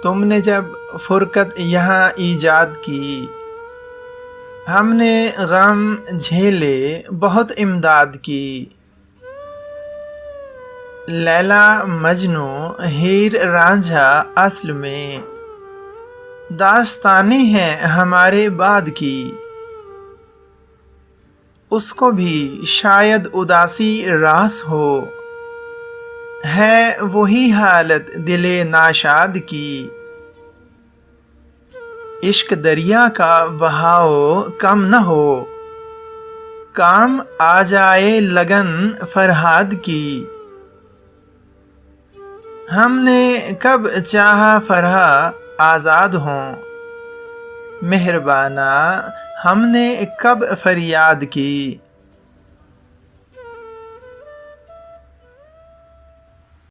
تم نے جب فرقت یہاں ایجاد کی، ہم نے غم جھیلے بہت امداد کی۔ لیلا مجنو ہیر رانجھا اصل میں داستانیں ہیں ہمارے بعد کی۔ اس کو بھی شاید اداسی راس ہو، ہے وہی حالت دل ناشاد کی۔ عشق دریا کا بہاؤ کم نہ ہو، کام آ جائے لگن فرہاد کی۔ ہم نے کب چاہا فرحہ آزاد ہوں، مہربانا ہم نے کب فریاد کی۔